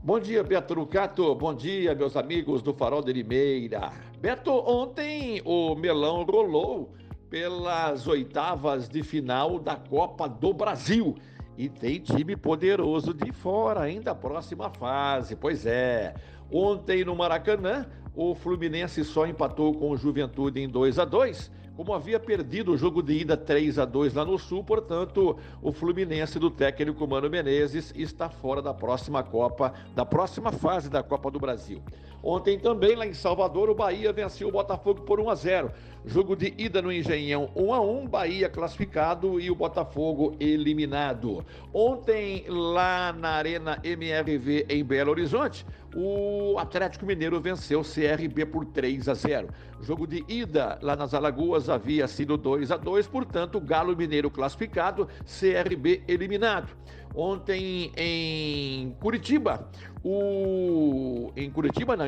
Bom dia, Beto Lucato. Bom dia, meus amigos do Farol de Limeira. Beto, ontem o Melão rolou pelas oitavas de final da Copa do Brasil. E tem time poderoso de fora ainda a próxima fase. Pois é. Ontem no Maracanã, o Fluminense só empatou com o Juventude em 2-2. Como havia perdido o jogo de ida 3-2 lá no Sul, portanto, o Fluminense do técnico Mano Menezes está fora da próxima Copa, da próxima fase da Copa do Brasil. Ontem também, lá em Salvador, o Bahia venceu o Botafogo por 1-0. Jogo de ida no Engenhão, 1-1, Bahia classificado e o Botafogo eliminado. Ontem, lá na Arena MRV em Belo Horizonte, o Atlético Mineiro venceu o CRB por 3-0. Jogo de ida lá nas Alagoas havia sido 2-2, portanto, Galo Mineiro classificado, CRB eliminado. Ontem em Curitiba,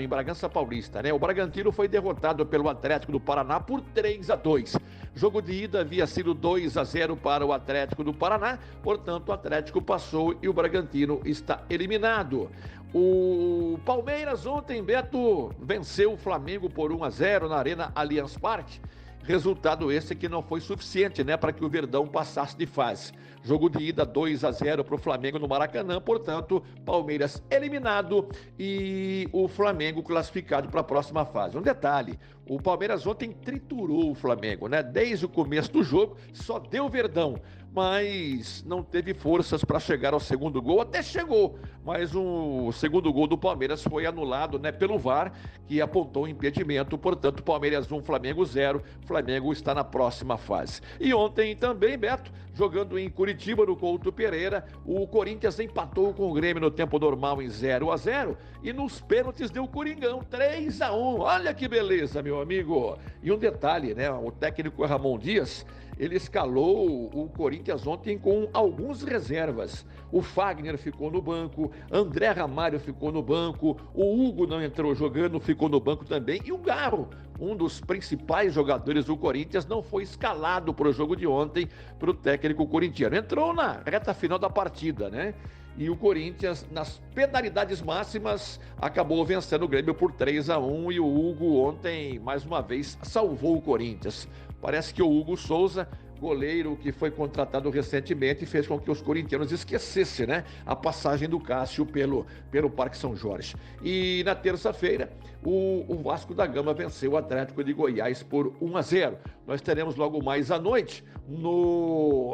em Bragança Paulista, né? O Bragantino foi derrotado pelo Atlético do Paraná por 3-2. Jogo de ida havia sido 2-0 para o Atlético do Paraná, portanto, o Atlético passou e o Bragantino está eliminado. O Palmeiras ontem, Beto, venceu o Flamengo por 1-0 na Arena Allianz Parque. Resultado esse que não foi suficiente, né, para que o Verdão passasse de fase. Jogo de ida 2-0 para o Flamengo no Maracanã, portanto, Palmeiras eliminado e o Flamengo classificado para a próxima fase. Um detalhe, o Palmeiras ontem triturou o Flamengo, né? Desde o começo do jogo, só deu Verdão, mas não teve forças para chegar ao segundo gol, até chegou, mas o segundo gol do Palmeiras foi anulado, né, pelo VAR, que apontou o impedimento, portanto, Palmeiras 1, Flamengo 0, Flamengo está na próxima fase. E ontem também, Beto, jogando em Curitiba, no Couto Pereira, o Corinthians empatou com o Grêmio no tempo normal em 0-0 e nos pênaltis deu Coringão, 3-1. Olha que beleza, meu amigo. E um detalhe, né, o técnico Ramon Dias, ele escalou o Corinthians ontem com alguns reservas. O Fagner ficou no banco, André Ramalho ficou no banco, o Hugo não entrou jogando, ficou no banco também, e o Garro, um dos principais jogadores do Corinthians, não foi escalado para o jogo de ontem para o técnico corintiano. Entrou na reta final da partida, né? E o Corinthians, nas penalidades máximas, acabou vencendo o Grêmio por 3-1 e o Hugo ontem, mais uma vez, salvou o Corinthians. Parece que o Hugo Souza, goleiro que foi contratado recentemente, fez com que os corintianos esquecessem, né, a passagem do Cássio pelo Parque São Jorge. E na terça-feira, o Vasco da Gama venceu o Atlético de Goiás por 1-0. Nós teremos logo mais à noite,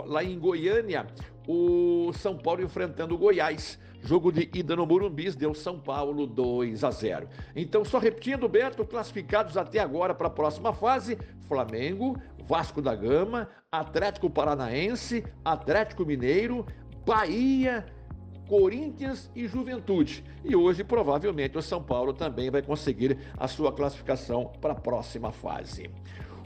lá em Goiânia, o São Paulo enfrentando o Goiás. Jogo de ida no Morumbis deu São Paulo 2-0. Então, só repetindo, Beto, classificados até agora para a próxima fase: Flamengo, Vasco da Gama, Atlético Paranaense, Atlético Mineiro, Bahia, Corinthians e Juventude. E hoje, provavelmente, o São Paulo também vai conseguir a sua classificação para a próxima fase.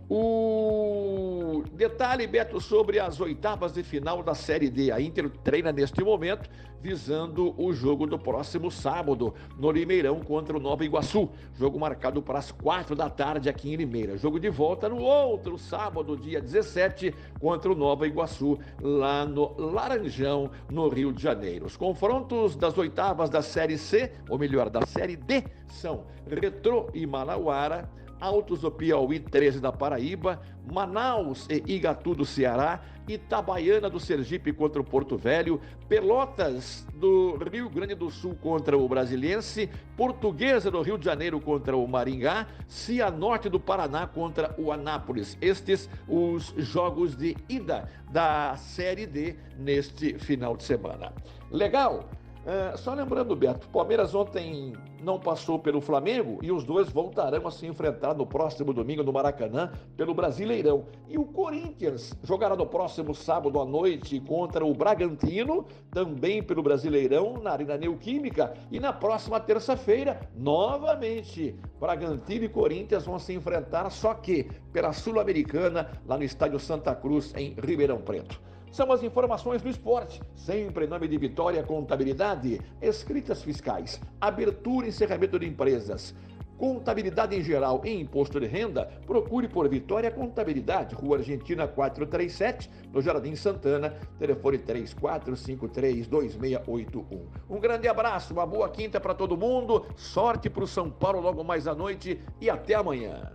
O detalhe, Beto, sobre as oitavas de final da Série D. A Inter treina neste momento, visando o jogo do próximo sábado, no Limeirão contra o Nova Iguaçu. Jogo marcado para as 4 da tarde aqui em Limeira. Jogo de volta no outro sábado, dia 17, contra o Nova Iguaçu, lá no Laranjão, no Rio de Janeiro. Os confrontos das oitavas da Série C, ou melhor, da Série D, são Retrô e Manauara, Altos do Piauí 13 da Paraíba, Manaus e Igatu do Ceará, Itabaiana do Sergipe contra o Porto Velho, Pelotas do Rio Grande do Sul contra o Brasiliense, Portuguesa do Rio de Janeiro contra o Maringá, Cianorte do Paraná contra o Anápolis. Estes os jogos de ida da Série D neste final de semana. Legal? Só lembrando, Beto, Palmeiras ontem não passou pelo Flamengo e os dois voltarão a se enfrentar no próximo domingo no Maracanã pelo Brasileirão. E o Corinthians jogará no próximo sábado à noite contra o Bragantino, também pelo Brasileirão, na Arena Neoquímica. E na próxima terça-feira, novamente, Bragantino e Corinthians vão se enfrentar, só que pela Sul-Americana, lá no Estádio Santa Cruz, em Ribeirão Preto. São as informações do esporte, sempre em nome de Vitória Contabilidade, escritas fiscais, abertura e encerramento de empresas, Contabilidade em geral e imposto de renda, procure por Vitória Contabilidade, Rua Argentina 437, no Jardim Santana, telefone 3453-2681. Um grande abraço, uma boa quinta para todo mundo, sorte para o São Paulo logo mais à noite e até amanhã.